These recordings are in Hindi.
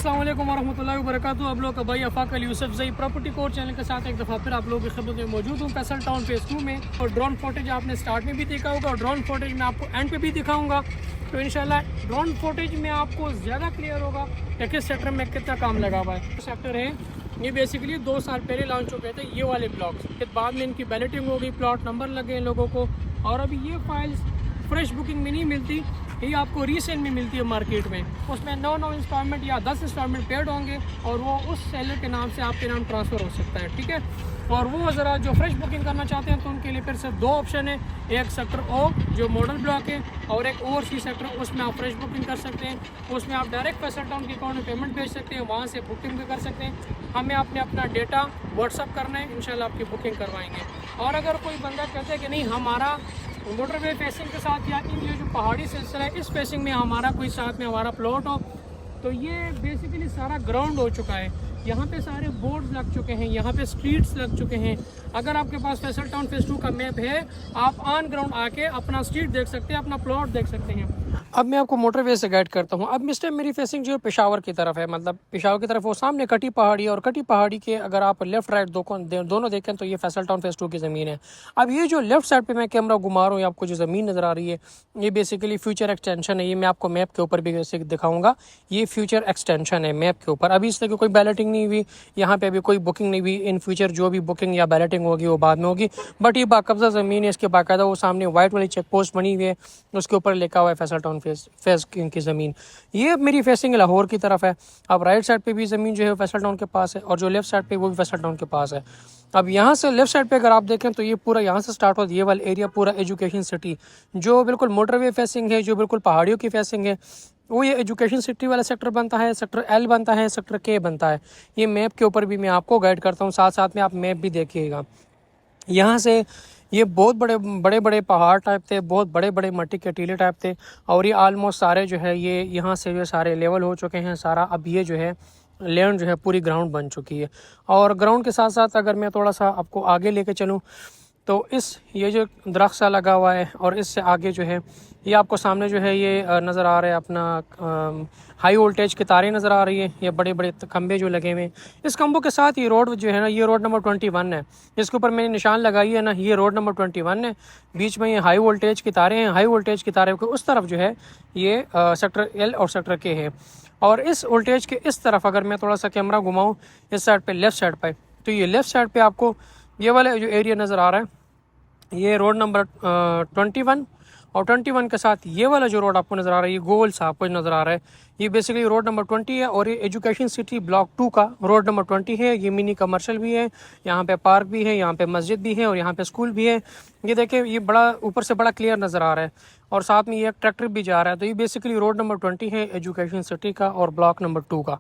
अस्सलाम वालेकुम वरहमतुल्लाहि वबरकातुहू। आप लोग का भाई Afaq Ali Yusufzai property core channel के साथ एक दफ़ा फिर आप लोगों की खिदमत में मौजूद हूँ फैसल टाउन फेज़ 2 में। और ड्रोन फुटेज आपने स्टार्ट में भी देखा होगा और ड्रोन फुटेज मैं आपको एंड पे भी दिखाऊंगा। तो इंशाल्लाह ड्रोन फुटेज में आपको ज़्यादा क्लियर होगा कि किस सेक्टर में कितना काम लगा हुआ है। सेक्टर है ये बेसिकली 2 साल पहले लॉन्च हो गए थे ये वाले ब्लॉक्स, फिर बाद में इनकी बैलेटिंग हो गई, प्लॉट नंबर लगे हैं लोगों को। और अभी ये फाइल्स फ्रेश बुकिंग में नहीं मिलती, ये आपको रीसेल में मिलती है मार्केट में। उसमें 9 इंस्टॉलमेंट या 10 इंस्टॉलमेंट पेड होंगे और वो उस सेलर के नाम से आपके नाम ट्रांसफ़र हो सकता है, ठीक है। और वो ज़रा जो फ्रेश बुकिंग करना चाहते हैं तो उनके लिए फिर से 2 ऑप्शन है, एक सेक्टर ओ जो मॉडल ब्लॉक है और एक ओवरसीज सेक्टर, उसमें आप फ्रेश बुकिंग कर सकते हैं। उसमें आप डायरेक्ट फैसल टाउन के अकाउंट में पेमेंट भेज सकते हैं, वहाँ से बुकिंग भी कर सकते हैं। हमें आपने अपना डेटा व्हाट्सअप करना है, इंशाल्लाह आपकी बुकिंग करवाएंगे। और अगर कोई बंदा कहता है कि नहीं हमारा मोटरवे फेसिंग के साथ या इन ये जो पहाड़ी सिलसिला है इस फेसिंग में हमारा कोई साथ में हमारा प्लॉट हो, तो ये बेसिकली सारा ग्राउंड हो चुका है। यहाँ पे सारे बोर्ड्स लग चुके हैं, यहाँ पे स्ट्रीट्स लग चुके हैं। अगर आपके पास फैसल टाउन फेज़ 2 का मैप है, आप ऑन ग्राउंड आके अपना स्ट्रीट देख सकते हैं, अपना प्लॉट देख सकते हैं। अब मैं आपको मोटरवे से गाइड करता हूँ। अब मिस्टर मेरी फेसिंग जो है पेशावर की तरफ है, मतलब पेशावर की तरफ वो सामने कटी पहाड़ी है और कटी पहाड़ी के अगर आप लेफ्ट राइट दोनों देखें तो ये फैसल टाउन फेज़ 2 की ज़मीन है। अब ये जो लेफ्ट साइड पे मैं कैमरा घुमा रहा हूँ, आपको जो ज़मीन नज़र आ रही है ये बेसिकली फ्यूचर एक्सटेंशन है। ये मैं आपको मैप के ऊपर भी दिखाऊंगा, ये फ्यूचर एक्सटेंशन है मैप के ऊपर। अभी इसलिए कोई बैलेटिंग नहीं हुई, यहाँ पे अभी कोई बुकिंग नहीं हुई। इन फ्यूचर जो भी बुकिंग या बैलेटिंग होगी वो बाद में होगी, बट ये बाकब्जा ज़मीन है। इसके बाकायदा वो सामने वाइट वाली चेक पोस्ट बनी हुई है, उसके ऊपर लिखा हुआ है फैसल टाउन फेज़ की ज़मीन। ये मेरी फेसिंग लाहौर की तरफ है। अब राइट साइड पे भी ज़मीन जो है फैसल टाउन के पास है और जो लेफ्ट साइड पे वो भी फैसल टाउन के पास है। अब यहाँ से लेफ्ट साइड पे अगर आप देखें तो ये पूरा यहाँ से स्टार्ट होता है, ये वाला एरिया पूरा एजुकेशन सिटी जो बिल्कुल मोटरवे फेसिंग है, जो बिल्कुल पहाड़ियों की फेसिंग है, वो ये एजुकेशन सिटी वाला सेक्टर बनता है, सेक्टर एल बनता है, सेक्टर के बनता है। ये मैप के ऊपर भी मैं आपको गाइड करता हूँ, साथ साथ में आप मैप भी देखिएगा। यहाँ से ये बहुत बड़े पहाड़ टाइप थे, बहुत बड़े बड़े मट्टी के टीले टाइप थे और ये आलमोस्ट सारे जो है ये यहाँ से जो सारे लेवल हो चुके हैं सारा। अब ये जो है लैंड जो है पूरी ग्राउंड बन चुकी है। और ग्राउंड के साथ साथ अगर मैं थोड़ा सा आपको आगे लेके चलूँ तो ये जो दरख्त सा लगा हुआ है और इससे आगे जो है ये आपको सामने जो है ये नज़र आ रहा है अपना हाई वोल्टेज की तारें नज़र आ रही है, ये बड़े बड़े खंबे जो लगे हुए हैं। इस खंभों के साथ ये रोड जो है ना, ये रोड नंबर 21 है, इसके ऊपर मैंने निशान लगाई है ना, ये रोड नंबर 21 है। बीच में ये हाई वोल्टेज की तारें हैं, हाई वोल्टेज की तारें के उस तरफ जो है ये सेक्टर एल और सेक्टर के है। और इस वोल्टेज के इस तरफ अगर मैं थोड़ा सा कैमरा घुमाऊँ इस साइड पर लेफ़्ट साइड पर, तो ये लेफ़्ट साइड पर आपको ये वाला जो एरिया नज़र आ रहा है ये रोड नंबर 21 और 21 के साथ ये वाला जो रोड आपको नज़र आ रहा है ये गोल सा आपको नज़र आ रहा है, ये बेसिकली रोड नंबर 20 है। और ये एजुकेशन सिटी ब्लॉक 2 का रोड नंबर 20 है। ये मिनी कमर्शियल भी है, यहाँ पे पार्क भी है, यहाँ पे मस्जिद भी है और यहाँ पे स्कूल भी है। ये देखिए ये बड़ा ऊपर से बड़ा क्लियर नज़र आ रहा है और साथ में ये एक ट्रैक्टर भी जा रहा है। तो ये बेसिकली रोड नंबर 20 है एजुकेशन सिटी का और ब्लॉक नंबर 2 का।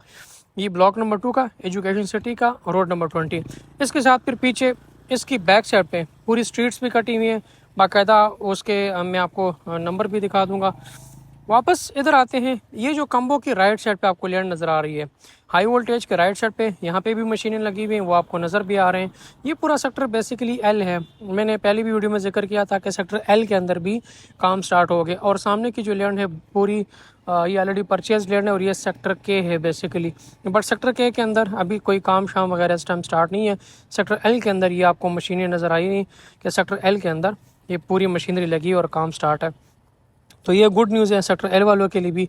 ये ब्लॉक नंबर 2 का एजुकेशन सिटी का रोड नंबर 20। इसके साथ फिर पीछे इसकी बैक साइड पे पूरी स्ट्रीट्स भी कटी हुई हैं बाकायदा, उसके मैं आपको नंबर भी दिखा दूंगा। वापस इधर आते हैं, ये जो कम्बो की राइट साइड पे आपको लैंड नज़र आ रही है हाई वोल्टेज के राइट साइड पे, यहाँ पे भी मशीनें लगी हुई हैं, वो आपको नज़र भी आ रहे हैं। ये पूरा सेक्टर बेसिकली एल है, मैंने पहली भी वीडियो में जिक्र किया था कि सेक्टर एल के अंदर भी काम स्टार्ट हो गए। और सामने की जो लैंड है पूरी ये ऑलरेडी परचेज लैंड है और ये सेक्टर के है बेसिकली, बट सेक्टर के अंदर अभी कोई काम शाम वगैरह इस टाइम स्टार्ट नहीं है। सेक्टर एल के अंदर ये आपको मशीनें नज़र आई नहीं कि सेक्टर एल के अंदर ये पूरी मशीनरी लगी और काम स्टार्ट है। तो ये गुड न्यूज़ है सेक्टर एल वालों के लिए भी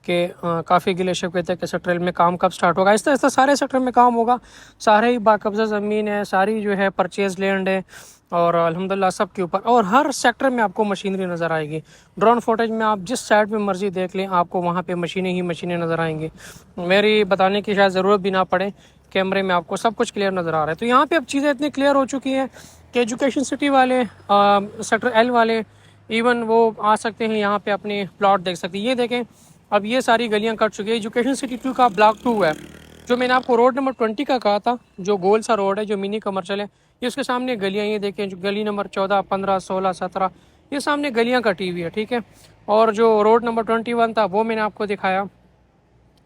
कि काफ़ी गिले शिकवे थे कि सेक्टर एल में काम कब स्टार्ट होगा। आहिस्ता आहिस्ता सारे सेक्टर में काम होगा, सारे ही बाकब्जा ज़मीन है, सारी जो है परचेज लैंड है और अल्हम्दुलिल्लाह सब के ऊपर। और हर सेक्टर में आपको मशीनरी नज़र आएगी। ड्रोन फुटेज में आप जिस साइड में मर्जी देख लें आपको वहाँ पे मशीनें ही मशीनें नज़र आएंगी। मेरी बताने की शायद ज़रूरत भी ना पड़े, कैमरे में आपको सब कुछ क्लियर नज़र आ रहा है। तो यहाँ पे अब चीज़ें इतनी क्लियर हो चुकी हैं कि एजुकेशन सिटी वाले सेक्टर एल वाले इवन वो आ सकते हैं यहाँ पे अपने प्लॉट देख सकते हैं। ये देखें अब ये सारी गलियाँ कट चुकी है। एजुकेशन सिटी 2 का ब्लॉक 2 है, जो मैंने आपको रोड नंबर 20 का कहा था, जो गोल सा रोड है जो मिनी कमर्शियल है, ये उसके सामने गलियाँ ये देखें, जो गली नंबर 14, 15, 16, 17 ये सामने गलियाँ कटी हुई है, ठीक है। और जो रोड नंबर 21 था वो मैंने आपको दिखाया।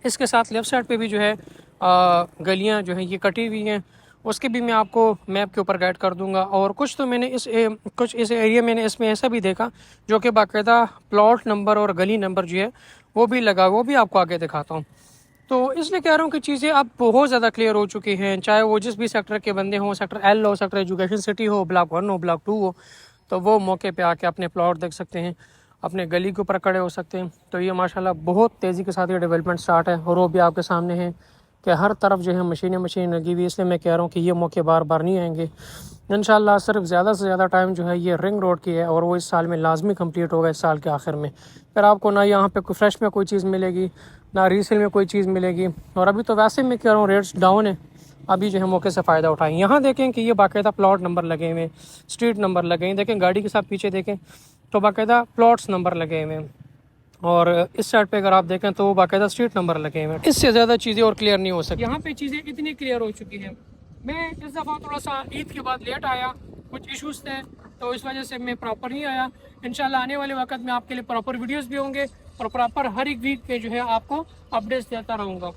इसके साथ लेफ़्ट साइड पे भी जो है गलियाँ जो है ये कटी हुई हैं, उसके भी मैं आपको मैप के ऊपर गाइड कर दूंगा। और कुछ तो मैंने कुछ इस एरिया मैंने इसमें ऐसा भी देखा जो कि बाकायदा प्लॉट नंबर और गली नंबर जो है वो भी लगा, वो भी आपको आगे दिखाता हूँ। तो इसलिए कह रहा हूँ कि चीज़ें अब बहुत ज़्यादा क्लियर हो चुकी हैं, चाहे वो जिस भी सेक्टर के बंदे हों, सेक्टर एल हो, सेक्टर एजुकेशन सिटी हो, ब्लॉक 1 हो, ब्लॉक 2 हो, तो वो मौके पे आके अपने प्लॉट देख सकते हैं, अपने गली के ऊपर खड़े हो सकते हैं। तो ये माशाल्लाह बहुत तेज़ी के साथ ये डेवलपमेंट स्टार्ट है और वो भी आपके सामने है कि हर तरफ जो है मशीन लगी हुई है। इसलिए मैं कह रहा हूँ कि ये मौके बार बार नहीं आएंगे इंशाल्लाह। सिर्फ ज़्यादा से ज़्यादा टाइम जो है ये रिंग रोड की है और वो इस साल में लाजमी कंप्लीट होगा, इस साल के आखिर में। फिर आपको ना यहाँ पे कोई फ्रेश में कोई चीज़ मिलेगी, ना रीसेल में कोई चीज़ मिलेगी। और अभी तो वैसे मैं कह रहा हूँ रेट्स डाउन है, अभी जो है मौके से फ़ायदा उठाएं। यहाँ देखें कि ये बाकायदा प्लॉट नंबर लगे हुए हैं, स्ट्रीट नंबर लगे हैं। देखें गाड़ी के साथ पीछे देखें तो बाकायदा प्लॉट्स नंबर लगे हुए हैं, और इस साइड पे अगर आप देखें तो बाकायदा स्ट्रीट नंबर लगे हुए हैं। इससे ज़्यादा चीज़ें और क्लियर नहीं हो सकती। यहाँ पे चीज़ें इतनी क्लियर हो चुकी हैं। मैं इस दफ़ा थोड़ा सा ईद के बाद लेट आया, कुछ इश्यूज़ थे तो इस वजह से मैं प्रॉपर नहीं आया। इंशाल्लाह आने वाले वक्त में आपके लिए प्रॉपर वीडियोस भी होंगे और प्रॉपर हर एक वीक पे जो है आपको अपडेट्स देता रहूँगा।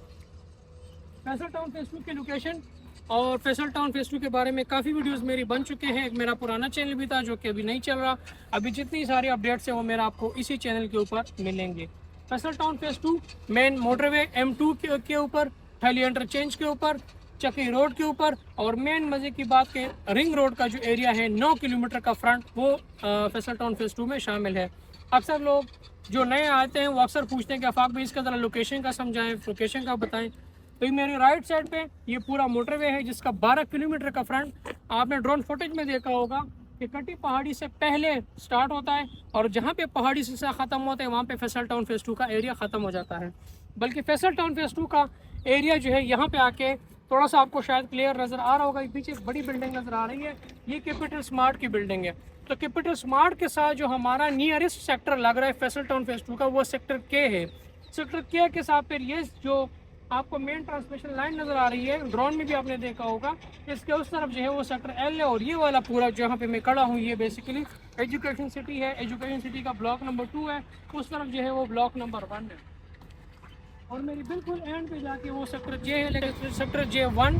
फैसल टाउन फेज 2 की लोकेशन और फैसल टाउन फेज 2 के बारे में काफ़ी वीडियोस मेरी बन चुके हैं। एक मेरा पुराना चैनल भी था जो कि अभी नहीं चल रहा। अभी जितनी सारी अपडेट्स हैं वो मेरा आपको इसी चैनल के ऊपर मिलेंगे। Faisal town phase 2 main motorway M2 के ऊपर, थैली इंटरचेंज के ऊपर, चक्की रोड के ऊपर, और मेन मज़े की बात के रिंग रोड का जो एरिया है 9 किलोमीटर का फ्रंट, वो फैसल टाउन फेज 2 में शामिल है। अक्सर लोग जो नए आते हैं वो अक्सर पूछते हैं कि आफाक भाई इसका ज़रा लोकेशन का समझाएं, लोकेशन का बताएं। तो ये मेरी राइट साइड पे ये पूरा मोटरवे है जिसका 12 किलोमीटर का फ्रंट आपने ड्रोन फुटेज में देखा होगा कि कटी पहाड़ी से पहले स्टार्ट होता है और जहाँ पे पहाड़ी सिलसिला ख़त्म होता है वहाँ पे फैसल टाउन फेज 2 का एरिया ख़त्म हो जाता है। बल्कि फैसल टाउन फेज 2 का एरिया जो है यहाँ पे आके थोड़ा सा आपको शायद क्लियर नज़र आ रहा होगा, पीछे एक बड़ी बिल्डिंग नज़र आ रही है, ये कैपिटल स्मार्ट की बिल्डिंग है। तो कैपिटल स्मार्ट के साथ जो हमारा नियरेस्ट सेक्टर लग रहा है फैसल टाउन फेज 2 का, वो सेक्टर के है। सेक्टर के साथ फिर ये जो आपको मेन ट्रांसमिशन लाइन नज़र आ रही है, ड्रोन में भी आपने देखा होगा, इसके उस तरफ जो है वो सेक्टर एल है। और ये वाला पूरा जहाँ पे मैं खड़ा हूँ ये बेसिकली एजुकेशन सिटी है। एजुकेशन सिटी का ब्लॉक नंबर 2 है, उस तरफ जो है वो ब्लॉक नंबर 1 है। और मेरी बिल्कुल एंड पे जाके वो सेक्टर जे है, लेकिन सेक्टर J1,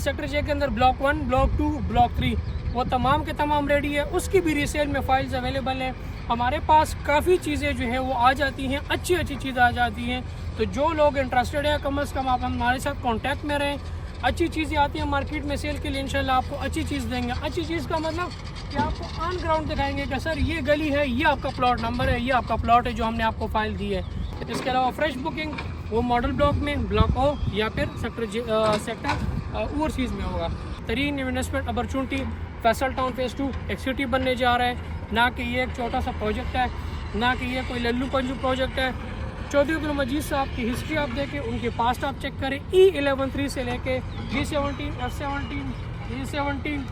सेक्टर जे के अंदर ब्लॉक 1, ब्लॉक 2, ब्लॉक 3 वो तमाम के तमाम रेडी है। उसकी भी रीसेल में फाइल्स अवेलेबल है। हमारे पास काफ़ी चीज़ें जो है वो आ जाती हैं, अच्छी अच्छी चीज़ें आ जाती हैं। तो जो लोग इंटरेस्टेड है कम अज़ कम आप हमारे साथ कांटेक्ट में रहें। अच्छी चीज़ें आती हैं मार्केट में सेल के लिए, इंशाल्लाह आपको अच्छी चीज़ देंगे। अच्छी चीज़ का मतलब कि आपको ऑन ग्राउंड दिखाएंगे कि सर ये गली है, ये आपका प्लॉट नंबर है, ये आपका प्लॉट है जो हमने आपको फाइल दी है। इसके अलावा फ्रेश बुकिंग वो मॉडल ब्लॉक में, ब्लॉक ओ या फिर सेक्टर ओवरसीज़ में होगा। तरीन investment opportunity Faisal town phase 2 एक सिटी बनने जा रहा है, ना कि ये एक छोटा सा प्रोजेक्ट है, ना कि ये कोई लल्लू पंजू प्रोजेक्ट है। चौधरी अब्दुल मजीद साहब की हिस्ट्री आप देखें, उनके पास्ट आप चेक करें, E11 से लेके G17, F17, E17,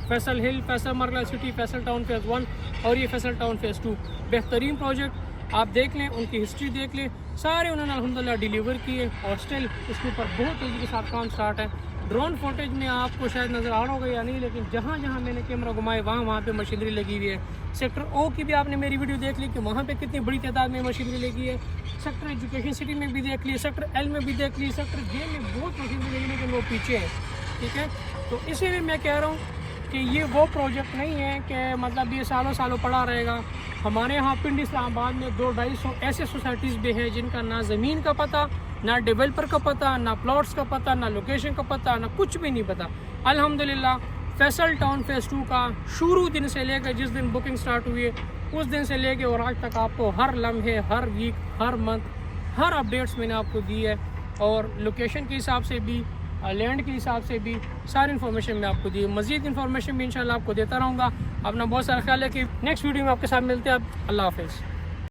फैसल हिल, फैसल मरला सिटी, फैसल टाउन फेज़ 1 और ये फैसल टाउन फेज़ 2 बेहतरीन प्रोजेक्ट आप देख लें, उनकी हिस्ट्री देख लें, सारे उन्होंने अल्हम्दुलिल्लाह डिलीवर किए और स्टिल इसके ऊपर बहुत तेज़ी के साथ काम स्टार्ट है। ड्रोन फुटेज में आपको शायद नज़र आ रहा होगा या नहीं, लेकिन जहाँ जहाँ मैंने कैमरा घुमाए वहाँ पे मशीनरी लगी हुई है। सेक्टर ओ की भी आपने मेरी वीडियो देख ली कि वहाँ पे कितनी बड़ी तादाद में मशीनरी लगी है। सेक्टर एजुकेशन सिटी में भी देख ली, सेक्टर एल में भी देख ली, सेक्टर जे में बहुत मशीनरी लगी, लेकिन वो पीछे है। ठीक है, तो इसीलिए मैं कह रहा हूँ कि ये वो प्रोजेक्ट नहीं है कि मतलब ये सालों सालों पड़ा रहेगा। हमारे यहाँ पिंड इस्लामाबाद में 200-250 ऐसे सोसाइटीज़ भी हैं जिनका ना ज़मीन का पता, ना डेवलपर का पता, ना प्लॉट्स का पता, ना लोकेशन का पता, ना कुछ भी नहीं पता। अल्हम्दुलिल्लाह फैसल टाउन फेज़ 2 का शुरू दिन से लेकर जिस दिन बुकिंग स्टार्ट हुई है उस दिन से लेकर और आज तक आपको हर लम्हे, हर वीक, हर मंथ, हर अपडेट्स मैंने आपको दी है। और लोकेशन के हिसाब से भी, लैंड के हिसाब से भी सारी इन्फॉर्मेशन मैं आपको दी। मज़ीद इन्फॉर्मेशन भी इंशाल्लाह आपको देता रहूँगा। अपना बहुत सारा ख्याल है कि नेक्स्ट वीडियो में आपके साथ मिलते हैं। अल्लाह हाफ़िज़।